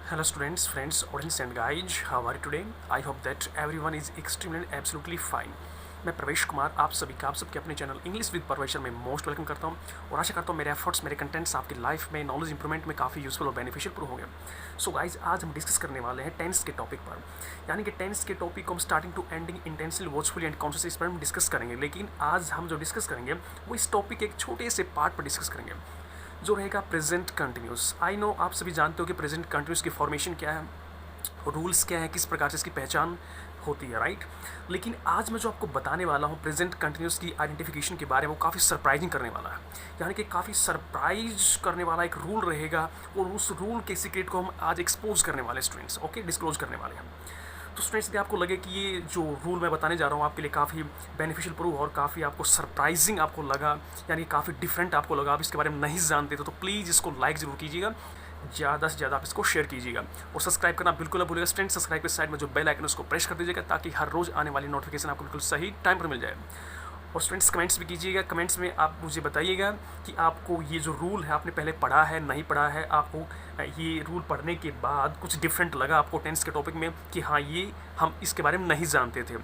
Hello students, friends, audience and guys, how are you today? I hope that everyone is extremely and absolutely fine. मैं प्रवेश कुमार आप सभी का आप सबके अपने चैनल इंग्लिश विद प्रवेशर में मोस्ट वेलकम करता हूं और आशा करता हूं मेरे एफर्ट्स मेरे कंटेंट्स आपकी लाइफ में नॉलेज इंप्रूवमेंट में काफ़ी यूजफुल और बेनिफिशियल प्रूव होंगे। सो गाइज आज हम डिस्कस करने वाले हैं टेंस के टॉपिक पर, यानी कि टेंस के टॉपिक को हम starting to ending intensely watchfully and consciously इस पर हम डिस्कस करेंगे। लेकिन आज हम जो डिस्कस करेंगे वो इस टॉपिक के एक छोटे से पार्ट पर डिस्कस करेंगे जो रहेगा प्रेजेंट कंटिन्यूस। आई नो आप सभी जानते हो कि प्रेजेंट कंटिन्यूस की फॉर्मेशन क्या है, रूल्स क्या है, किस प्रकार से इसकी पहचान होती है, राइट। लेकिन आज मैं जो आपको बताने वाला हूँ प्रेजेंट कंटिन्यूस की आइडेंटिफिकेशन के बारे में वो काफ़ी सरप्राइजिंग करने वाला है, यानी कि काफ़ी सरप्राइज करने वाला एक रूल रहेगा और उस रूल के सीक्रेट को हम आज एक्सपोज करने वाले स्टूडेंट्स, ओके, डिस्क्लोज करने वाले हैं। तो स्टूडेंट्स यदि आपको लगे कि ये जो रूल मैं बताने जा रहा हूँ आपके लिए काफ़ी बेनिफिशियल प्रूव और काफ़ी आपको सरप्राइजिंग आपको लगा, यानी काफ़ी डिफरेंट आपको लगा, आप इसके बारे में नहीं जानते तो प्लीज़ इसको लाइक ज़रूर कीजिएगा, ज़्यादा से ज़्यादा आप इसको शेयर कीजिएगा और सब्सक्राइब करना बिल्कुल ना भूलिएगा। स्टूडेंट सब्सक्राइब के साइड में जो बेल आइकन है उसको प्रेस कर दीजिएगा ताकि हर रोज़ आने वाली नोटिफिकेशन आपको बिल्कुल सही टाइम पर मिल जाए। और स्टूडेंट्स कमेंट्स भी कीजिएगा, कमेंट्स में आप मुझे बताइएगा कि आपको ये जो रूल है आपने पहले पढ़ा है नहीं पढ़ा है, आपको ये रूल पढ़ने के बाद कुछ डिफरेंट लगा आपको टेंस के टॉपिक में कि हाँ ये हम इसके बारे में नहीं जानते थे।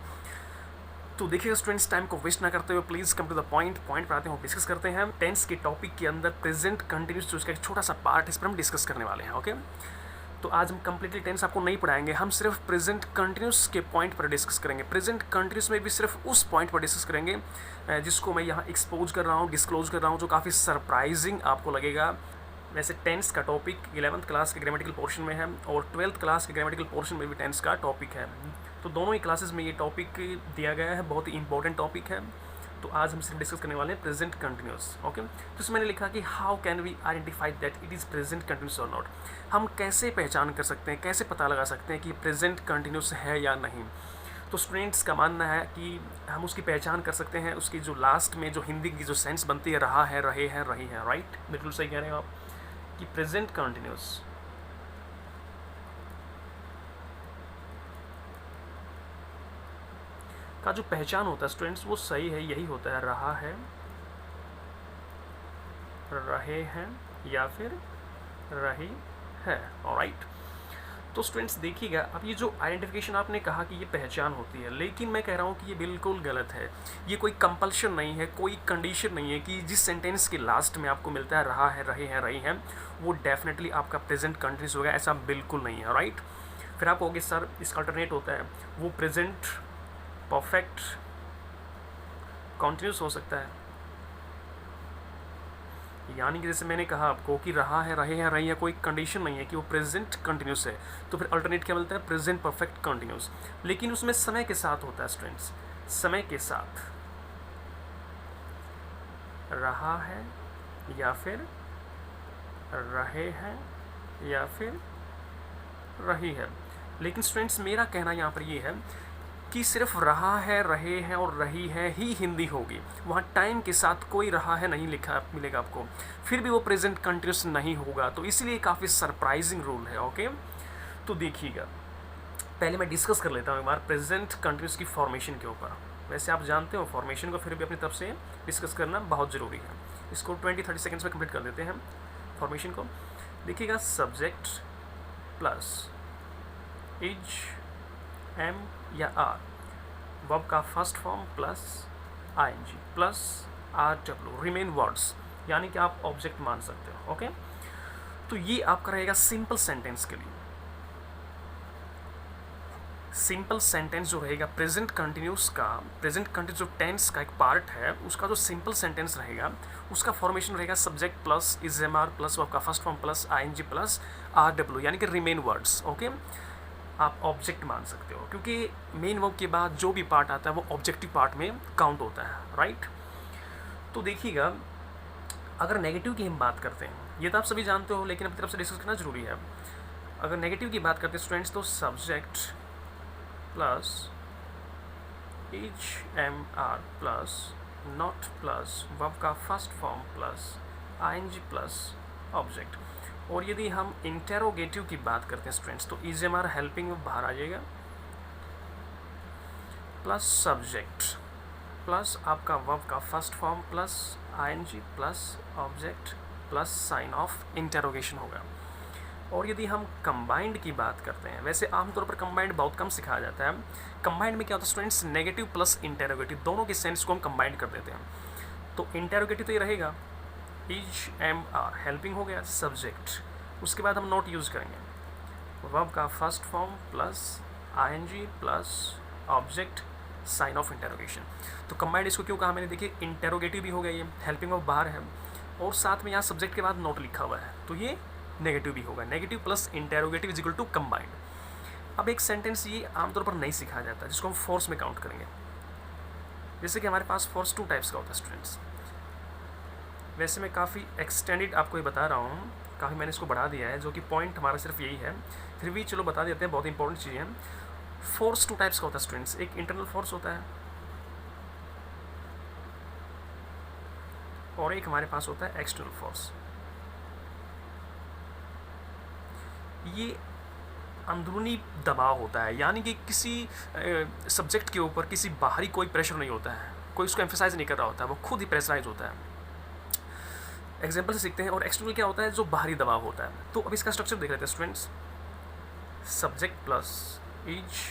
तो देखिएगा स्टूडेंट्स टाइम को वेस्ट ना करते हुए please come to the point पर आते हैं, डिस्कस करते हैं टेंस के टॉपिक के अंदर प्रेजेंट कंटिन्यूस जो इसका एक छोटा सा पार्ट इस पर हम डिस्कस करने वाले हैं, ओके। तो आज हम कंप्लीटली टेंस आपको नहीं पढ़ाएंगे, हम सिर्फ प्रेजेंट कंटिन्यूस के पॉइंट पर डिस्कस करेंगे। प्रेजेंट कंटिन्यूस में भी सिर्फ उस पॉइंट पर डिस्कस करेंगे जिसको मैं यहाँ एक्सपोज कर रहा हूँ, डिस्क्लोज कर रहा हूँ, जो काफ़ी सरप्राइजिंग आपको लगेगा। वैसे टेंस का टॉपिक 11th क्लास के ग्रामेटिकल पोर्शन में है और 12th क्लास के ग्रामेटिकल पोर्शन में भी टेंस का टॉपिक है, तो दोनों ही क्लासेस में ये टॉपिक दिया गया है, बहुत ही इंपॉर्टेंट टॉपिक है। तो आज हम सिर्फ डिस्कस करने वाले हैं प्रेजेंट कंटिन्यूस, ओके। तो इसमें मैंने लिखा कि how can we identify that it is present continuous और नॉट। हम कैसे पहचान कर सकते हैं, कैसे पता लगा सकते हैं कि प्रेजेंट कंटिन्यूस है या नहीं। तो स्टूडेंट्स का मानना है कि हम उसकी पहचान कर सकते हैं उसकी जो लास्ट में जो हिंदी की जो सेंस बनती है रहा है, रहे हैं, रही है, राइट, बिल्कुल सही कह रहे हो आप कि प्रेजेंट कंटिन्यूस का जो पहचान होता है स्टूडेंट्स वो सही है, यही होता है, रहा है, रहे हैं या फिर रही है, ऑलराइट। तो स्टूडेंट्स देखिएगा, अब ये जो आइडेंटिफिकेशन आपने कहा कि ये पहचान होती है, लेकिन मैं कह रहा हूँ कि ये बिल्कुल गलत है। ये कोई कंपल्शन नहीं है, कोई कंडीशन नहीं है कि जिस सेंटेंस के लास्ट में आपको मिलता है रहा है, रहे हैं, रही हैं, वो डेफिनेटली आपका प्रेजेंट कंटिन्यूस होगा, ऐसा बिल्कुल नहीं है, राइट। फिर आप कहोगे सर इसका अल्टरनेट होता है, वो प्रेजेंट परफेक्ट कंटिन्यूस हो सकता है, यानी कि जैसे मैंने कहा आपको कि रहा है, रहे हैं, रही है, कोई कंडीशन नहीं है कि वो प्रेजेंट कंटिन्यूस है, तो फिर अल्टरनेट क्या मिलता है, प्रेजेंट परफेक्ट कंटिन्यूस। लेकिन उसमें समय के साथ होता है स्टूडेंट्स, समय के साथ रहा है या फिर रहे हैं या फिर रही है। लेकिन स्टूडेंट्स मेरा कहना यहाँ पर ये है कि सिर्फ रहा है, रहे हैं और रही है ही हिंदी होगी, वहाँ टाइम के साथ कोई रहा है नहीं लिखा मिलेगा आपको, फिर भी वो प्रेजेंट कंटिन्यूस नहीं होगा। तो इसलिए काफ़ी सरप्राइजिंग रूल है, ओके। तो देखिएगा, पहले मैं डिस्कस कर लेता हूँ एक बार प्रेजेंट कंटिन्यूस की फॉर्मेशन के ऊपर। वैसे आप जानते हो फॉर्मेशन को, फिर भी अपनी तरफ से डिस्कस करना बहुत ज़रूरी है। इसको 20-30 सेकेंड्स में कंप्लीट कर देते हैं फॉर्मेशन को। देखिएगा, सब्जेक्ट प्लस इज, एम या आर, वर्ब का first form plus ING plus R W, remain words, यानी कि आप ऑब्जेक्ट मान सकते हो, ओके। तो ये आपका रहेगा सिंपल सेंटेंस के लिए। सिंपल सेंटेंस जो रहेगा प्रेजेंट कंटिन्यूस का, प्रेजेंट कंटिन्यूस जो टेंस का एक पार्ट है उसका जो सिंपल सेंटेंस रहेगा उसका फॉर्मेशन रहेगा subject plus is am are plus verb का first form plus ING plus R W, यानी कि रिमेन वर्ड्स, ओके। आप ऑब्जेक्ट मान सकते हो क्योंकि मेन वर्ब के बाद जो भी पार्ट आता है वो ऑब्जेक्टिव पार्ट में काउंट होता है, राइट। तो देखिएगा, अगर नेगेटिव की हम बात करते हैं, ये तो आप सभी जानते हो लेकिन अपनी तरफ से डिस्कस करना जरूरी है। अगर नेगेटिव की बात करते हैं स्टूडेंट्स तो subject plus is am are plus not plus verb का first form plus ING plus object. और यदि हम इंटेरोगेटिव की बात करते हैं स्टूडेंट्स तो इज एम आर हेल्पिंग में बाहर आ जाएगा प्लस सब्जेक्ट प्लस आपका वर्ब का first form plus ING plus object plus sign of interrogation होगा। और यदि हम कंबाइंड की बात करते हैं, वैसे आमतौर पर कंबाइंड बहुत कम सिखाया जाता है। कंबाइंड में क्या होता है स्टूडेंट्स, नेगेटिव प्लस इंटेरोगेटिव दोनों के सेंस को हम कंबाइंड कर देते हैं। तो इंटेरोगेटिव तो ये रहेगा इज एम आर, हेल्पिंग हो गया सब्जेक्ट, उसके बाद हम नोट यूज़ करेंगे, वर्ब का first form plus ING plus object sign of interrogation. तो कंबाइंड इसको क्यों कहा मैंने, देखिए इंटेरोगेटिव भी हो गया, ये हेल्पिंग ऑफ बाहर है और साथ में यहाँ सब्जेक्ट के बाद नोट लिखा हुआ है, तो ये नेगेटिव भी होगा, negative plus interrogative is equal to combined. अब एक सेंटेंस ये आमतौर पर नहीं सिखाया जाता जिसको हम फोर्स में काउंट करेंगे। जैसे कि हमारे पास फोर्स 2 टाइप्स का होता है स्टूडेंट्स। वैसे मैं काफ़ी एक्सटेंडेड आपको ये बता रहा हूँ, काफ़ी मैंने इसको बढ़ा दिया है, जो कि पॉइंट हमारा सिर्फ यही है, फिर भी चलो बता देते हैं, बहुत इंपॉर्टेंट चीज़ है। फोर्स 2 टाइप्स का होता है स्टूडेंट्स। एक इंटरनल फोर्स होता है और एक हमारे पास होता है एक्सटर्नल फोर्स। ये अंदरूनी दबाव होता है, यानी कि किसी सब्जेक्ट के ऊपर किसी बाहरी कोई प्रेशर नहीं होता है, कोई उसको एम्फेसाइज नहीं कर रहा होता है, वो खुद ही प्रेशराइज होता है। एग्जाम्पल से सीखते हैं। और एक्सटर्नल क्या होता है, जो बाहरी दबाव होता है। तो अब इसका स्ट्रक्चर देख लेते हैं students. Subject plus is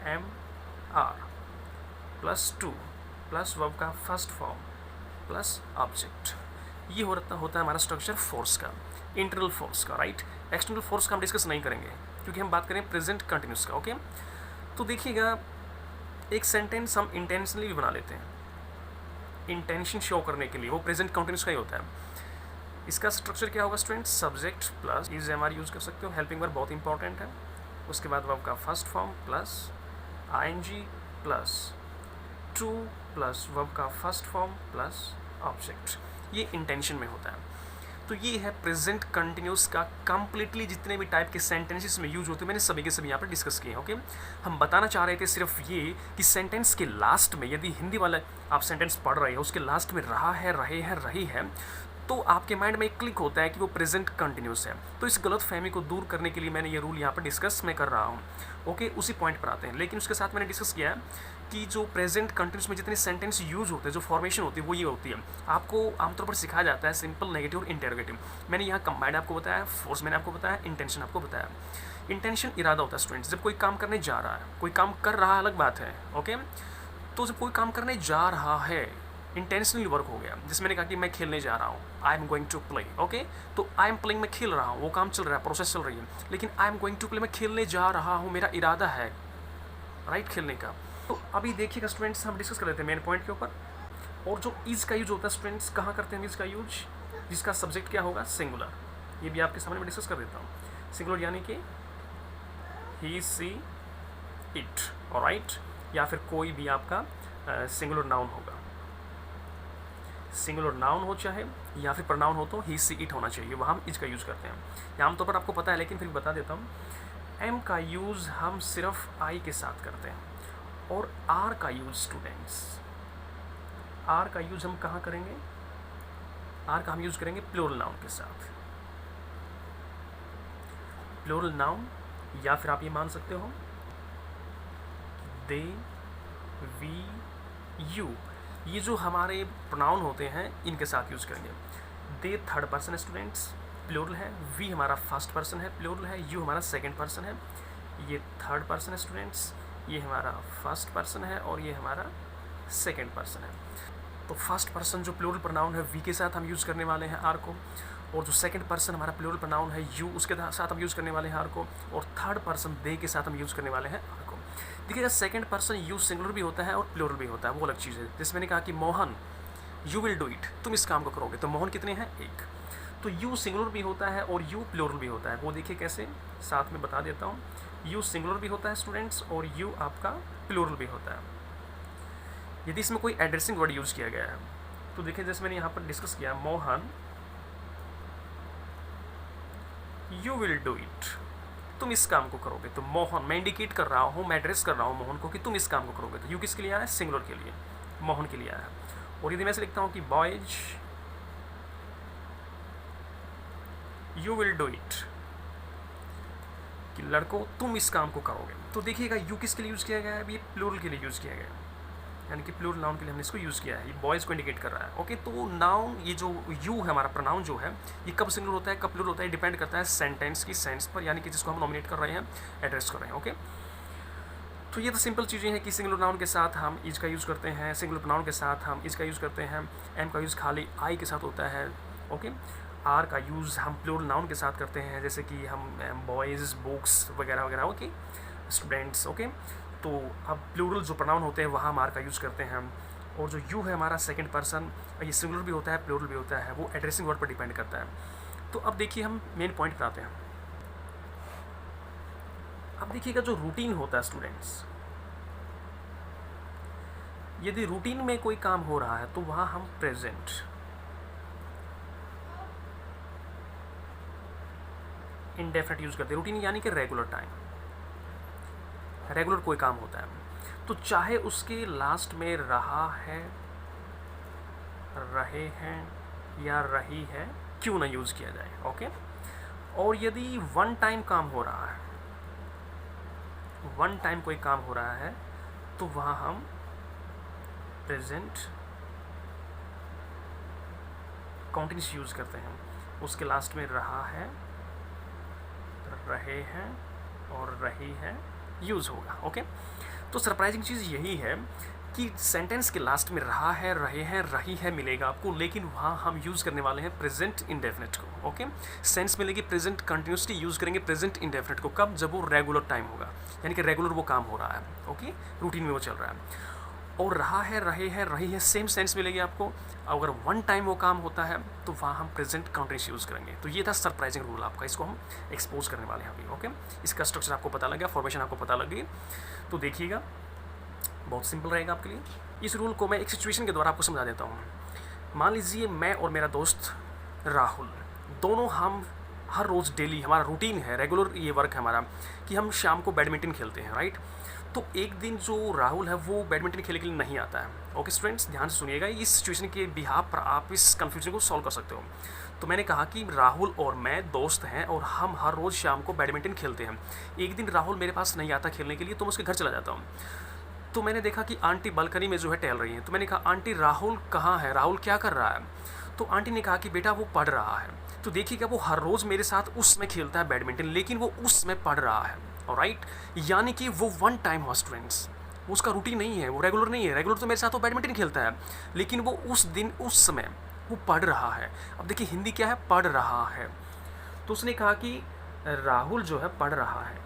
am are plus 2 plus verb का फर्स्ट फॉर्म प्लस ऑब्जेक्ट, ये होता है हमारा स्ट्रक्चर फोर्स का, इंटरनल फोर्स का, राइट। एक्सटर्नल फोर्स का हम डिस्कस नहीं करेंगे क्योंकि हम बात करें प्रेजेंट कंटिन्यूस का, ओके। तो देखिएगा, एक सेंटेंस हम इंटेंशनली भी बना लेते हैं, इंटेंशन शो करने के लिए, वो प्रेजेंट कंटिन्यूस का ही होता है। इसका स्ट्रक्चर क्या होगा students, subject plus is am are use कर सकते हो, हेल्पिंग वर्ब बहुत इंपॉर्टेंट है। उसके बाद वर्ब का first form plus ING plus 2 plus verb का फर्स्ट फॉर्म प्लस ऑब्जेक्ट, ये इंटेंशन में होता है। तो ये है प्रेजेंट कंटिन्यूस का कंप्लीटली जितने भी टाइप के सेंटेंसेस में यूज होते हैं, मैंने सभी के सभी यहाँ पर डिस्कस किए हैं, ओके। हम बताना चाह रहे थे सिर्फ ये कि सेंटेंस के लास्ट में, यदि हिंदी वाला आप सेंटेंस पढ़ रहे हो, उसके लास्ट में रहा है, रहे हैं, रही है, तो आपके माइंड में एक क्लिक होता है कि वो प्रेजेंट कंटिन्यूस है। तो इस गलत फहमी को दूर करने के लिए मैंने ये रूल यहाँ पर डिस्कस मैं कर रहा हूँ, ओके। उसी पॉइंट पर आते हैं, लेकिन उसके साथ मैंने डिस्कस किया है कि जो प्रेजेंट कंटिन्यूस में जितने सेंटेंस यूज होते हैं, जो फॉर्मेशन होती है, वो ये होती है। आपको आमतौर पर सिखाया जाता है सिंपल, नेगेटिव और इंटेरोगेटिव। मैंने यहाँ कंबाइंड आपको बताया, फोर्स मैंने आपको बताया, इंटेंशन आपको बताया। इंटेंशन इरादा होता है स्टूडेंट्स, जब कोई काम करने जा रहा है, कोई काम कर रहा है अलग बात है, ओके। तो जब कोई काम करने जा रहा है, इंटेंशनली वर्क हो गया। जैसे मैंने कहा कि मैं खेलने जा रहा हूँ, I am going to play, okay. तो आई एम प्लेइंग, मैं खेल रहा हूँ, वो काम चल रहा है, प्रोसेस चल रही है, लेकिन I am going to play, मैं खेलने जा रहा हूँ, मेरा इरादा है, राइट, खेलने का। तो अभी देखिएगा स्टूडेंट्स, हम डिस्कस कर लेते हैं मेन पॉइंट के ऊपर। और जो इज का यूज होता है स्टूडेंट्स, कहाँ करते हैं इज का यूज, जिसका सब्जेक्ट क्या होगा, सिंगुलर। ये भी आपके सामने में डिस्कस कर देता हूँ। सिंगुलर यानी कि ही, सी, इट, ऑलराइट, या फिर कोई भी आपका सिंगुलर नाउन होगा। सिंगुलर नाउन हो चाहे या फिर प्रनाउन हो, तो ही, सी, इट होना चाहिए, वहाँ हम इज का यूज़ करते हैं। आमतौर पर आपको पता है, लेकिन फिर बता देता हूँ। एम का यूज़ हम सिर्फ आई के साथ करते हैं, और आर का यूज स्टूडेंट्स, आर का यूज हम कहाँ करेंगे, आर का हम यूज करेंगे प्लूरल नाउन के साथ। प्लूरल नाउन, या फिर आप ये मान सकते हो दे, वी, यू, ये जो हमारे प्रोनाउन होते हैं, इनके साथ यूज करेंगे। दे थर्ड पर्सन है स्टूडेंट्स, प्लूरल है। वी हमारा फर्स्ट पर्सन है, प्लूरल है। यू हमारा सेकंड पर्सन है। ये थर्ड पर्सन है स्टूडेंट्स, ये हमारा फर्स्ट पर्सन है, और ये हमारा सेकंड पर्सन है। तो फर्स्ट पर्सन जो प्लूरल प्रोनाउन है, वी के साथ हम यूज़ करने वाले हैं आर को, और जो सेकंड पर्सन हमारा प्लूरल प्रोनाउन है, यू, उसके साथ हम यूज़ करने वाले हैं आर को, और थर्ड पर्सन दे के साथ हम यूज़ करने वाले हैं आर को। देखिएगा, सेकंड पर्सन यू सिंगुलर भी होता है और प्लूरल भी होता है, वो अलग चीज़ है। जैसे मैंने कहा कि Mohan, you will do it, तुम इस काम को करोगे, तो मोहन कितने हैं, एक। तो यू सिंगुलर भी होता है और यू प्लूरल भी होता है, वो देखिए कैसे, साथ में बता देता हूँ। यू सिंगुलर भी होता है स्टूडेंट्स, और यू आपका प्लूरल भी होता है। यदि इसमें कोई एड्रेसिंग वर्ड यूज़ किया गया है, तो देखिए जैसे मैंने यहाँ पर डिस्कस किया, Mohan you will do it, तुम इस काम को करोगे। तो मोहन, मैं इंडिकेट कर रहा हूँ, मैं एड्रेस कर रहा हूँ मोहन को कि तुम इस काम को करोगे। तो यू किसके लिए आया है, सिंगुलर के लिए, मोहन के लिए आया है। और यदि मैं ऐसे लिखता हूँ कि boys you will do it, कि लड़कों तुम इस काम को करोगे, तो देखिएगा यू किसके लिए यूज़ किया गया है, अभी ये प्लूरल के लिए यूज़ किया गया है। यानी कि प्लूरल नाउन के लिए हमने इसको यूज़ किया है, ये बॉयज़ को इंडिकेट कर रहा है। ओके, तो नाउन ये जो यू है हमारा प्रोनाउन जो है, ये कब सिंगुलर होता है कब प्लूरल होता है, डिपेंड करता है सेंटेंस की सेंस पर, यानी कि जिसको हम नॉमिनेट कर रहे हैं, एड्रेस कर रहे हैं। ओके, तो ये तो सिंपल चीज़ें हैं कि सिंगुलर नाउन के साथ हम इज का यूज़ करते हैं, सिंगुलर प्रोनाउन के साथ हम इज का यूज़ करते हैं, एम का यूज़ खाली आई के साथ होता है। ओके, आर का यूज़ हम प्लूरल नाउन के साथ करते हैं, जैसे कि हम बॉयज़, बुक्स वगैरह वगैरह। Okay, students. ओके, तो अब प्लूरल जो प्रोनाउन होते हैं वहाँ हम आर का यूज़ करते हैं। और जो यू है हमारा सेकंड पर्सन, ये सिंगुलर भी होता है प्लूरल भी होता है, वो एड्रेसिंग वर्ड पर डिपेंड करता है। तो अब देखिए हम मेन पॉइंट पर आते हैं। अब देखिएगा जो रूटीन होता है स्टूडेंट्स, यदि रूटीन में कोई काम हो रहा है तो वहाँ हम प्रेजेंट इंडेफिनिट यूज़ करते हैं। रूटीन यानी कि रेगुलर टाइम, रेगुलर कोई काम होता है तो चाहे उसके लास्ट में रहा है, रहे हैं या रही है, क्यों ना यूज़ किया जाए। ओके, और यदि वन टाइम काम हो रहा है, वन टाइम कोई काम हो रहा है तो वहाँ हम प्रेजेंट कॉन्टिन्यूस यूज़ करते हैं। उसके लास्ट में रहा है, रहे हैं और रही है यूज़ होगा। ओके, तो सरप्राइजिंग चीज़ यही है कि सेंटेंस के लास्ट में रहा है, रहे हैं, रही है मिलेगा आपको, लेकिन वहाँ हम यूज़ करने वाले हैं प्रेजेंट इंडेफिनिट को। ओके, सेंस मिलेगी प्रेजेंट कंटिन्यूसली यूज़ करेंगे प्रेजेंट इंडेफिनिट को, कब? जब वो रेगुलर टाइम होगा, यानी कि रेगुलर वो काम हो रहा है। ओके, रूटीन में वो चल रहा है। और रहा है, रहे हैं, रही है, सेम सेंस मिलेगी आपको। अगर वन टाइम वो काम होता है तो वहाँ हम प्रेजेंट कंटिन्यूस यूज़ करेंगे। तो ये था सरप्राइजिंग रूल आपका, इसको हम एक्सपोज करने वाले हैं अभी। ओके, इसका स्ट्रक्चर आपको पता लग गया, फॉर्मेशन आपको पता लग गई, तो देखिएगा बहुत सिंपल रहेगा आपके लिए। इस रूल को मैं एक सिचुएशन के द्वारा आपको समझा देता हूँ। मान लीजिए मैं और मेरा दोस्त राहुल, दोनों हम हर रोज़ डेली, हमारा रूटीन है, रेगुलर ये वर्क है हमारा कि हम शाम को बैडमिंटन खेलते हैं, राइट। तो एक दिन जो राहुल है वो बैडमिंटन खेलने के लिए नहीं आता है। ओके स्टूडेंट्स, ध्यान से सुनिएगा, इस सिचुएशन के बिहाफ पर आप इस कन्फ्यूजन को सॉल्व कर सकते हो। तो मैंने कहा कि राहुल और मैं दोस्त हैं और हम हर रोज़ शाम को बैडमिंटन खेलते हैं। एक दिन राहुल मेरे पास नहीं आता खेलने के लिए, तो मैं उसके घर चला जाता हूँ। तो मैंने देखा कि आंटी बालकनी में जो है टहल रही हैं। तो मैंने कहा आंटी राहुल कहाँ है, राहुल क्या कर रहा है? तो आंटी ने कहा कि बेटा वो पढ़ रहा है। तो देखिएगा वो हर रोज़ मेरे साथ उसमें खेलता है बैडमिंटन, लेकिन वो उसमें पढ़ रहा है। ऑलराइट, यानी कि वो वन टाइम हुआ स्टूडेंट्स, उसका रूटीन नहीं है, वो रेगुलर नहीं है। रेगुलर तो मेरे साथ वो बैडमिंटन खेलता है, लेकिन वो उस दिन उस समय वो पढ़ रहा है। अब देखिए हिंदी क्या है, पढ़ रहा है। तो उसने कहा कि राहुल जो है पढ़ रहा है।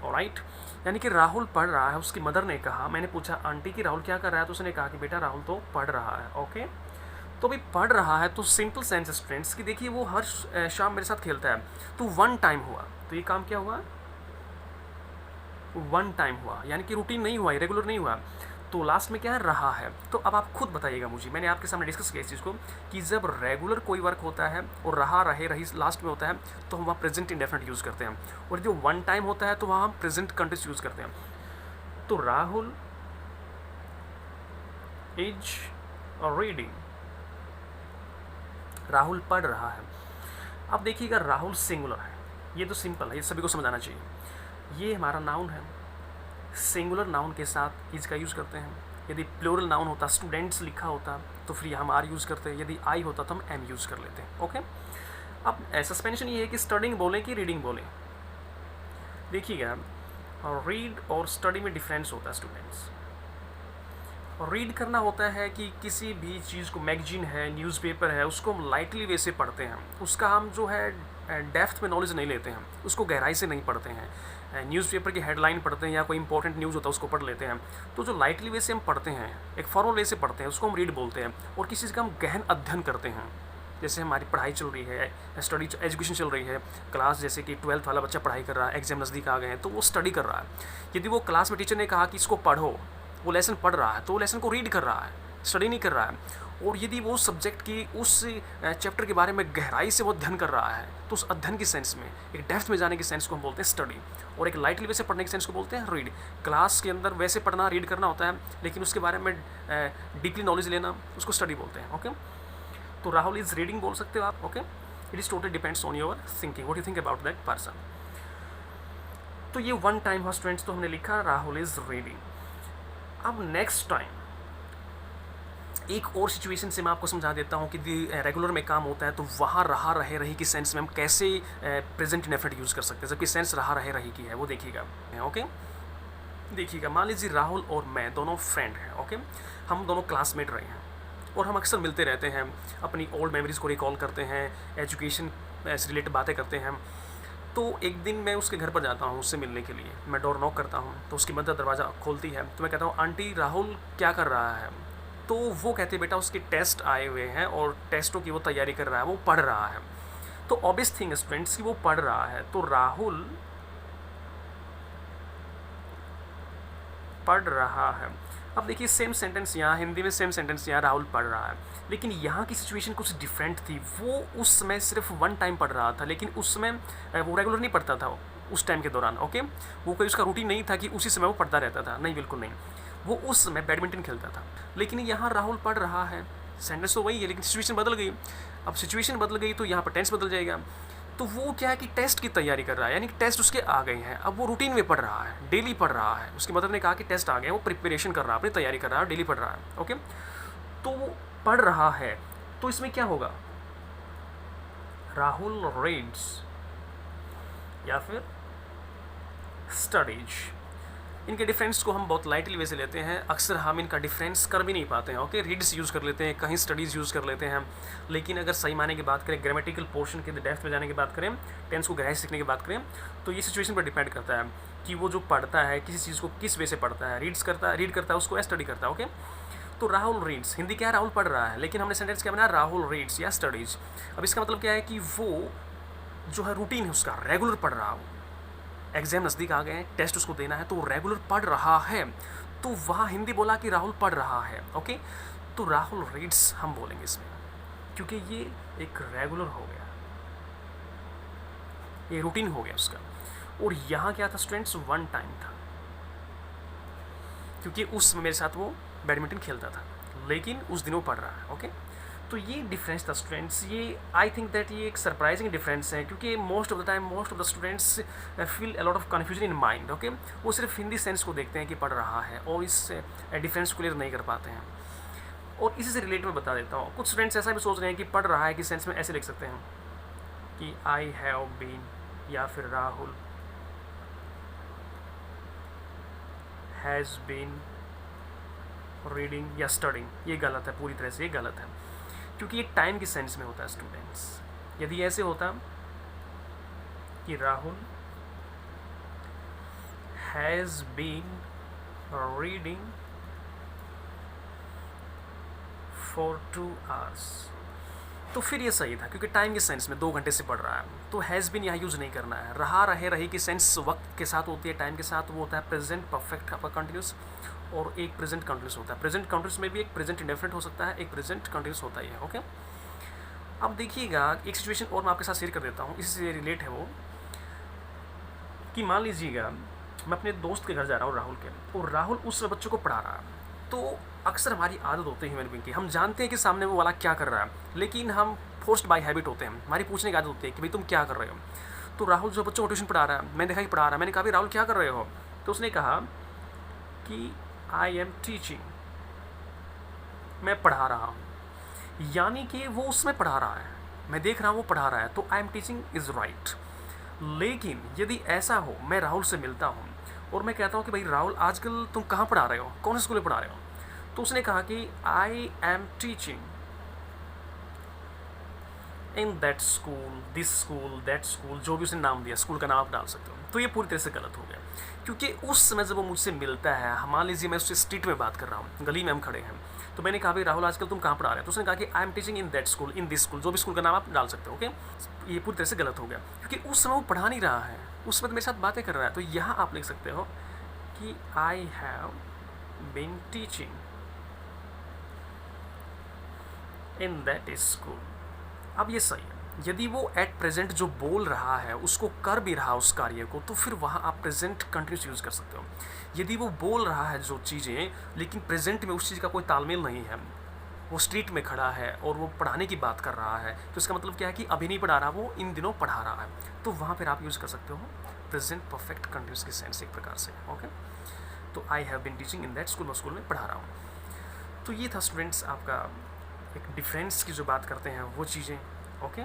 ऑलराइट, यानी कि राहुल पढ़ रहा है। उसकी मदर ने कहा, मैंने पूछा आंटी कि राहुल क्या कर रहा है, तो उसने कहा कि बेटा राहुल तो पढ़ रहा है। ओके, तो भाई पढ़ रहा है तो सिंपल सेंस स्टूडेंट्स कि देखिए वो हर शाम मेरे साथ खेलता है, तो वन टाइम हुआ। तो ये काम क्या हुआ, वन टाइम हुआ, यानी कि रूटीन नहीं हुआ, रेगुलर नहीं हुआ। तो लास्ट में क्या है, रहा है। तो अब आप खुद बताइएगा मुझे, मैंने आपके सामने डिस्कस किया इस चीज़ को कि जब रेगुलर कोई वर्क होता है और रहा, रहे, रही लास्ट में होता है तो हम वहाँ प्रेजेंट इंडेफिनिट यूज़ करते हैं, और जो वन टाइम होता है तो वहाँ हम प्रेजेंट कंटिन्यूस यूज़ करते हैं। तो राहुल इज रीडिंग, राहुल पढ़ रहा है। अब देखिएगा राहुल सिंगुलर है, ये तो सिंपल है, ये सभी को समझाना चाहिए। ये हमारा नाउन है, सिंगुलर नाउन के साथ इज का यूज़ करते हैं। यदि प्लूरल नाउन होता, स्टूडेंट्स लिखा होता, तो फिर हम आर यूज़ करते हैं। यदि आई होता तो हम एम यूज़ कर लेते हैं। ओके, अब सस्पेंशन ये है कि स्टडिंग बोलें कि रीडिंग बोलें। देखिएगा रीड और स्टडी में डिफरेंस होता है स्टूडेंट्स। रीड करना होता है कि किसी भी चीज़ को, मैगजीन है, न्यूज़पेपर है, उसको हम लाइटली वे से पढ़ते हैं, उसका हम जो है डेप्थ में नॉलेज नहीं लेते हैं, उसको गहराई से नहीं पढ़ते हैं। न्यूज़पेपर की हेडलाइन पढ़ते हैं या कोई इंपॉर्टेंट न्यूज़ होता है उसको पढ़ लेते हैं। तो जो लाइटली वे से हम पढ़ते हैं, एक फॉर्मल वे से पढ़ते हैं, उसको हम रीड बोलते हैं। और किसी चीज़ का हम गहन अध्ययन करते हैं, जैसे हमारी पढ़ाई चल रही है, स्टडी एजुकेशन चल रही है, क्लास, जैसे कि 12th वाला बच्चा पढ़ाई कर रहा है, एग्जाम नज़दीक आ गए हैं तो वो स्टडी कर रहा है। यदि वो क्लास में टीचर ने कहा कि इसको पढ़ो, वो लेसन पढ़ रहा है, तो वो लेसन को रीड कर रहा है, स्टडी नहीं कर रहा है। और यदि वो सब्जेक्ट की, उस चैप्टर के बारे में गहराई से वो अध्ययन कर रहा है, तो उस अध्ययन की सेंस में, एक डेप्थ में जाने की सेंस को हम बोलते हैं स्टडी, और एक लाइटली वे से पढ़ने की सेंस को बोलते हैं रीड। क्लास के अंदर वैसे पढ़ना, रीड करना होता है, लेकिन उसके बारे में डीपली नॉलेज लेना, उसको स्टडी बोलते हैं। ओके, तो राहुल इज़ रीडिंग बोल सकते हो आप। Okay, it is totally depends on your thinking, what you think about that person. तो ये वन टाइम हुआ स्टूडेंट्स, तो हमने लिखा राहुल इज रीडिंग। अब नेक्स्ट टाइम एक और सिचुएशन से मैं आपको समझा देता हूँ कि रेगुलर में काम होता है तो वहाँ रहा रहे रही की सेंस में हम कैसे प्रेजेंट इंडेफिनिट यूज़ कर सकते हैं, जबकि सेंस रहा रहे रही की है, वो देखिएगा। ओके, देखिएगा, मान लीजिए राहुल और मैं दोनों फ्रेंड हैं। ओके, हम दोनों क्लासमेट रहे हैं और हम अक्सर मिलते रहते हैं, अपनी ओल्ड मेमोरीज़ को रिकॉल करते हैं, एजुकेशन से रिलेटेड बातें करते हैं। तो एक दिन मैं उसके घर पर जाता हूँ उससे मिलने के लिए, मैं डोर नॉक करता हूँ तो उसकी मदर दरवाज़ा खोलती है, तो मैं कहता हूँ आंटी राहुल क्या कर रहा है? तो वो कहते बेटा उसके टेस्ट आए हुए हैं और टेस्टों की वो तैयारी कर रहा है, वो पढ़ रहा है। तो ऑब्वियस थिंग स्टूडेंट्स कि वो पढ़ रहा है, तो राहुल पढ़ रहा है। अब देखिए सेम सेंटेंस यहाँ हिंदी में, सेम सेंटेंस यहाँ राहुल पढ़ रहा है, लेकिन यहाँ की सिचुएशन कुछ डिफरेंट थी। वो उस समय सिर्फ वन टाइम पढ़ रहा था, लेकिन उस समय वो रेगुलर नहीं पढ़ता था उस टाइम के दौरान। ओके, वो कोई उसका रूटीन नहीं था कि उसी समय वो पढ़ता रहता था, नहीं, बिल्कुल नहीं। वो उस समय बैडमिंटन खेलता था, लेकिन यहाँ राहुल पढ़ रहा है। सेंटेंस तो वही है, लेकिन सिचुएशन बदल गई। अब सिचुएशन बदल गई तो यहाँ पर टेंस बदल जाएगा। तो वो क्या है कि टेस्ट की तैयारी कर रहा है, यानी कि टेस्ट उसके आ गए हैं, अब वो रूटीन में पढ़ रहा है, डेली पढ़ रहा है। उसकी मदर ने कहा कि टेस्ट आ गए, वो प्रिपरेशन कर रहा है, अपनी तैयारी कर रहा है, डेली पढ़ रहा है। ओके, तो वो पढ़ रहा है, तो इसमें क्या होगा? राहुल रीड्स या फिर स्टडीज। इनके डिफरेंस को हम बहुत लाइटली वैसे लेते हैं, अक्सर हम इनका डिफरेंस कर भी नहीं पाते हैं। ओके, रीड्स यूज़ कर लेते हैं, कहीं स्टडीज़ यूज़ कर लेते हैं, लेकिन अगर सही माने की बात करें, ग्रामेटिकल पोर्शन के डेप्थ में जाने की बात करें, टेंस को गहराई सीखने की बात करें, तो ये सिचुएशन पर डिपेंड करता है कि वो जो पढ़ता है किसी चीज़ को किस वे से पढ़ता है। रीड करता है उसको या स्टडी करता है। ओके, तो राहुल रीड्स, हिंदी क्या है, राहुल पढ़ रहा है, लेकिन हमने सेंटेंस क्या बनाया, राहुल रीड्स या स्टडीज। अब इसका मतलब क्या है कि वो जो है रूटीन है उसका, रेगुलर पढ़ रहा हो। एग्जाम नज़दीक आ गए हैं, टेस्ट उसको देना है, तो वो रेगुलर पढ़ रहा है, तो वहाँ हिंदी बोला कि राहुल पढ़ रहा है। ओके, तो राहुल रीड्स हम बोलेंगे इसमें, क्योंकि ये एक रेगुलर हो गया, ये रूटीन हो गया उसका। और यहाँ क्या था स्टूडेंट्स, वन टाइम था, क्योंकि उस मेरे साथ वो बैडमिंटन खेलता था, लेकिन उस दिन वो पढ़ रहा है। ओके, तो ये डिफरेंस था स्टूडेंट्स। ये आई थिंक दैट ये एक सरप्राइजिंग डिफरेंस है, क्योंकि most of the time most of the students feel a lot of confusion in mind. Okay, वो सिर्फ हिंदी सेंस को देखते हैं कि पढ़ रहा है और इस डिफरेंस को क्लियर नहीं कर पाते हैं। और इसी से रिलेटेड मैं बता देता हूँ, कुछ स्टूडेंट्स ऐसा भी सोच रहे हैं कि पढ़ रहा है कि सेंस में ऐसे लिख सकते हैं कि आई हैव बीन, या फिर राहुल हैज़ बीन रीडिंग या स्टडिंग। ये गलत है, पूरी तरह से ये गलत है, क्योंकि ये टाइम की सेंस में होता है स्टूडेंट्स। यदि ऐसे होता कि Rahul has been reading for 2 hours, तो फिर ये सही था, क्योंकि टाइम के सेंस में 2 घंटे से पढ़ रहा है, तो हैज़ बीन यहाँ यूज़ नहीं करना है। रहा रहे रही की सेंस वक्त के साथ होती है, टाइम के साथ, वो होता है प्रेजेंट परफेक्ट आपका कंटिन्यूस, और एक प्रेजेंट कंटिन्यूस होता है। प्रेजेंट कंटिन्यूस में भी एक प्रेजेंट इंडेफिनिट हो सकता है, एक प्रेजेंट कंटिन्यूस होता ही है। ओके, अब देखिएगा एक सिचुएशन और मैं आपके साथ शेयर कर देता हूँ, इससे रिलेट है वो, कि मान लीजिएगा मैं अपने दोस्त के घर जा रहा हूँ राहुल के, और राहुल उस समय बच्चों को पढ़ा रहा है। तो अक्सर हमारी आदत होती है ह्यूमन बीइंग की, हम जानते हैं कि सामने वो वाला क्या कर रहा है, लेकिन हम फोर्स्ड बाय हैबिट होते हैं, हमारी पूछने की आदत होती है कि भाई तुम क्या कर रहे हो। तो राहुल जो बच्चों को ट्यूशन पढ़ा रहा है, मैंने देखा कि पढ़ा रहा है, मैंने कहा भाई राहुल क्या कर रहे हो? तो उसने कहा कि आई एम टीचिंग, मैं पढ़ा रहा हूँ। यानी कि वो उसमें पढ़ा रहा है, मैं देख रहा हूँ वो पढ़ा रहा है, तो I am teaching is right. लेकिन यदि ऐसा हो, मैं राहुल से मिलता हूँ और मैं कहता हूँ कि भाई राहुल आजकल तुम कहाँ पढ़ा रहे हो, कौन से स्कूल में पढ़ा रहे हो? तो उसने कहा कि I am teaching in that school, this school, that school, जो भी उसने नाम दिया, स्कूल का नाम आप डाल सकते हो। तो ये पूरी तरह से गलत हो गया, क्योंकि उस समय जब वो मुझसे मिलता है, मान लीजिए मैं उससे स्ट्रीट में बात कर रहा हूँ, गली में हम खड़े हैं, तो मैंने कहा भाई राहुल आजकल तुम कहाँ पढ़ा रहे हो? तो उसने कहा कि I am teaching in that school, in this school, जो भी स्कूल का नाम आप डाल सकते हो। ओके, ये पूरी तरह से गलत हो गया, क्योंकि उस समय वो पढ़ा नहीं रहा है, उस वक्त मेरे साथ बातें कर रहा है। तो यहाँ आप लिख सकते हो कि I have been teaching in that school. अब ये सही है। यदि वो एट प्रेजेंट जो बोल रहा है उसको कर भी रहा उस कार्य को, तो फिर वहाँ आप प्रेजेंट कंटिन्यूस यूज़ कर सकते हो। यदि वो बोल रहा है जो चीज़ें, लेकिन प्रेजेंट में उस चीज़ का कोई तालमेल नहीं है, वो स्ट्रीट में खड़ा है और वो पढ़ाने की बात कर रहा है, तो इसका मतलब क्या है कि अभी नहीं पढ़ा रहा, वो इन दिनों पढ़ा रहा है। तो वहाँ पर आप यूज़ कर सकते हो प्रेजेंट परफेक्ट कंटिन्यूस की सेंस एक प्रकार से। ओके, तो I have been teaching in that school, मैं स्कूल में पढ़ा रहा हूँ। तो ये था स्टूडेंट्स आपका एक डिफरेंस की जो बात करते हैं वो चीज़ें। ओके,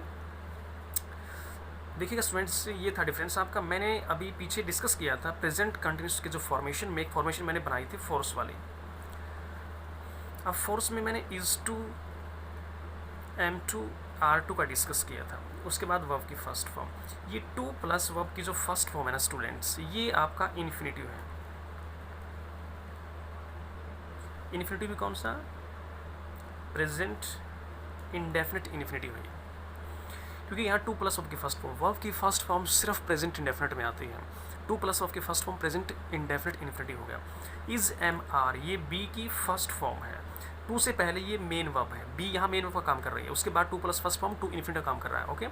देखिएगा स्टूडेंट्स, ये था डिफरेंस आपका। मैंने अभी पीछे डिस्कस किया था प्रेजेंट कंटिन्यूस के जो फॉर्मेशन में, एक फॉर्मेशन मैंने बनाई थी फोर्स वाली। अब फोर्स में मैंने is to, am to, are to का डिस्कस किया था। उसके बाद वर्ब की फर्स्ट फॉर्म, ये टू प्लस वर्ब की जो फर्स्ट फॉर्म है ना स्टूडेंट्स, ये आपका इन्फिनिटिव है। इन्फिनिटिव भी कौन सा? प्रेजेंट इंडेफिनिट इन्फिनिटिव है, क्योंकि यहाँ टू प्लस वर्ब की फर्स्ट फॉर्म, वर्ब की फर्स्ट फॉर्म सिर्फ प्रेजेंट इंडेफिनिट में आती है। टू प्लस वर्ब की first form present indefinite infinitive हो गया। इज़ एम आर, ये बी की फर्स्ट फॉर्म है। टू से पहले ये मेन वर्ब है, बी यहाँ मेन वर्ब का काम कर रही है, उसके बाद to plus first form to infinitive का काम कर रहा है। ओके,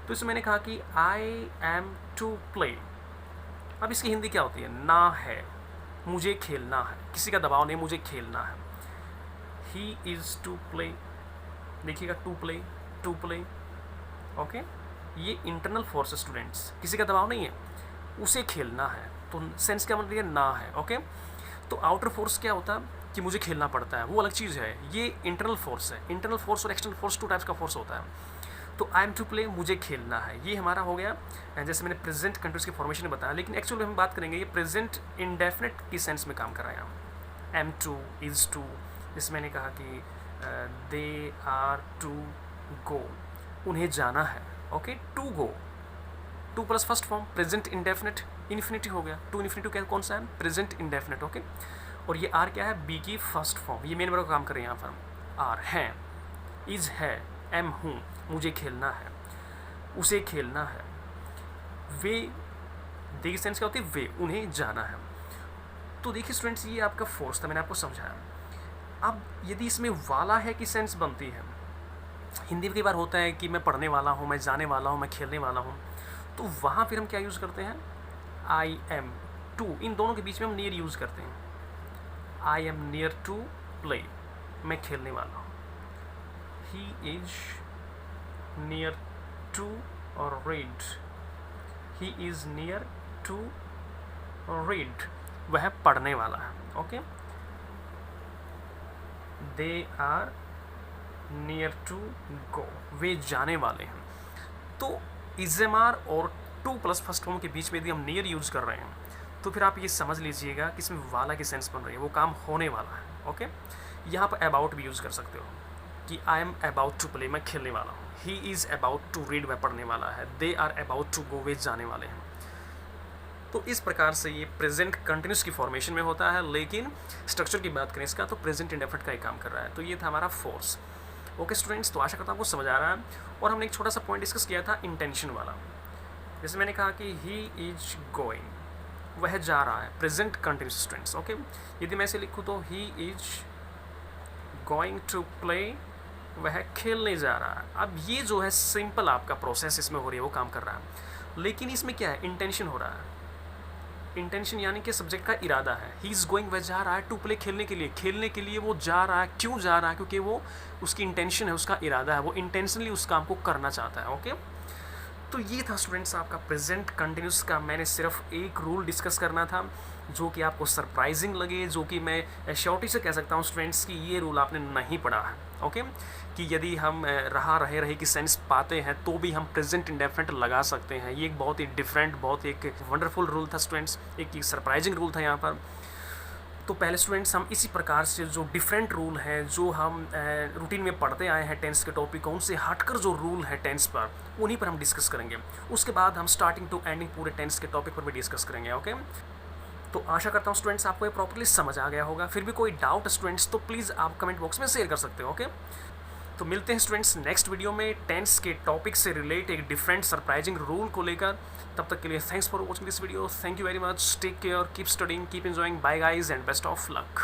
तो इसमें मैंने कहा कि आई एम टू प्ले। अब इसकी हिंदी क्या होती है? ना है, मुझे खेलना है, किसी का दबाव नहीं, मुझे खेलना है। ही इज़ टू प्ले, देखिएगा to play, to play. Okay, ये इंटरनल फोर्स है स्टूडेंट्स, किसी का दबाव नहीं है, उसे खेलना है, तो सेंस क्या बन रही है? ना है। ओके, तो आउटर फोर्स क्या होता है कि मुझे खेलना पड़ता है, वो अलग चीज़ है। ये इंटरनल फोर्स है। इंटरनल फोर्स और एक्सटर्नल फोर्स टू टाइप्स का फोर्स होता है। तो आई एम टू प्ले, मुझे खेलना है, ये हमारा हो गया जैसे मैंने प्रेजेंट कंटिन्यूस की फॉर्मेशन में बताया। लेकिन एक्चुअली हम बात करेंगे ये प्रेजेंट इंडेफिनिट की सेंस में काम कर रहा है। एम टू, इज़ टू, जिसमें मैंने कहा कि दे आर टू गो, उन्हें जाना है। Okay, to go, to plus first form present indefinite infinitive हो गया। टू इन्फिनिटिव क्या कौन सा है? Present indefinite. ओके, और ये आर क्या है? बी की फर्स्ट फॉर्म, ये मेन वर्ब का काम कर रहे हैं यहाँ पर। आर है, इज है, एम हूँ, मुझे खेलना है, उसे खेलना है। वे, देखिए सेंस क्या होती है? वे, उन्हें जाना है। तो देखिए स्टूडेंट्स, ये आपका फोर्स था, मैंने आपको समझाया। अब यदि इसमें वाला है कि सेंस बनती है, हिंदी में कई बार होता है कि मैं पढ़ने वाला हूँ, मैं जाने वाला हूँ, मैं खेलने वाला हूँ, तो वहाँ फिर हम क्या यूज़ करते हैं? आई एम टू, इन दोनों के बीच में हम नियर यूज़ करते हैं। I am near to play, मैं खेलने वाला हूँ। He is near to read, he is near to read, वह पढ़ने वाला है। Okay, they are near to go, वे जाने वाले हैं। तो इज़ेमार और टू प्लस फर्स्ट फॉर्म के बीच में यदि हम नियर यूज़ कर रहे हैं, तो फिर आप ये समझ लीजिएगा कि इसमें वाला की सेंस बन रही है, वो काम होने वाला है। ओके, यहाँ पर अबाउट भी यूज़ कर सकते हो कि I am about to play, मैं खेलने वाला हूँ। He is about to read, वह पढ़ने वाला है। They are about to go, वे जाने वाले हैं। तो इस प्रकार से ये प्रेजेंट कंटिन्यूस की फॉर्मेशन में होता है, लेकिन स्ट्रक्चर की बात करें इसका, तो प्रेजेंट इंडेफिनिट का ही काम कर रहा है। तो ये था हमारा फोर्स। ओके स्टूडेंट्स, तो आशा करता हूँ आपको समझ आ रहा है। और हमने एक छोटा सा पॉइंट डिस्कस किया था इंटेंशन वाला, जैसे मैंने कहा कि ही इज गोइंग, वह जा रहा है, प्रेजेंट कंटिन्यूस स्टूडेंट्स। ओके, यदि मैं इसे लिखूँ तो he is going to play, वह खेलने जा रहा है। अब ये जो है सिंपल आपका प्रोसेस इसमें हो रही है, वो काम कर रहा है। लेकिन इसमें क्या है? इंटेंशन हो रहा है। इंटेंशन यानी कि सब्जेक्ट का इरादा है। ही इज़ गोइंग, वह जा रहा है टू प्ले, खेलने के लिए। खेलने के लिए वो जा रहा है। क्यों जा रहा है? क्योंकि वो, उसकी इंटेंशन है, उसका इरादा है, वो इंटेंशनली उस काम को करना चाहता है। ओके, तो ये था स्टूडेंट्स आपका प्रेजेंट कंटिन्यूस का। मैंने सिर्फ एक रूल डिस्कस करना था जो कि आपको सरप्राइजिंग लगे, जो कि मैं श्योरिटी से कह सकता हूँ स्टूडेंट्स कि ये रूल आपने नहीं पढ़ा है। ओके, कि यदि हम रहे की सेंस पाते हैं तो भी हम प्रेजेंट इंडेफिनिट लगा सकते हैं। ये एक बहुत ही डिफरेंट, बहुत एक वंडरफुल रूल था स्टूडेंट्स, एक सरप्राइजिंग रूल था यहाँ पर। तो पहले स्टूडेंट्स हम इसी प्रकार से जो डिफरेंट रूल हैं, जो हम रूटीन में पढ़ते आए हैं टेंस के टॉपिक को, उनसे हटकर जो रूल है टेंस पर, उन्हीं पर हम डिस्कस करेंगे। उसके बाद हम स्टार्टिंग टू एंडिंग पूरे टेंस के टॉपिक पर भी डिस्कस करेंगे। ओके, तो आशा करता हूँ स्टूडेंट्स आपको ये प्रॉपर्ली समझ आ गया होगा। फिर भी कोई डाउट स्टूडेंट्स तो प्लीज़ आप कमेंट बॉक्स में शेयर कर सकते हो। ओके, तो मिलते हैं स्टूडेंट्स नेक्स्ट वीडियो में टेंस के टॉपिक से रिलेट एक डिफरेंट सरप्राइजिंग रूल को लेकर। तब तक के लिए thanks for watching this video. Thank you very much. Take care, keep studying, keep enjoying. Bye guys and best of luck.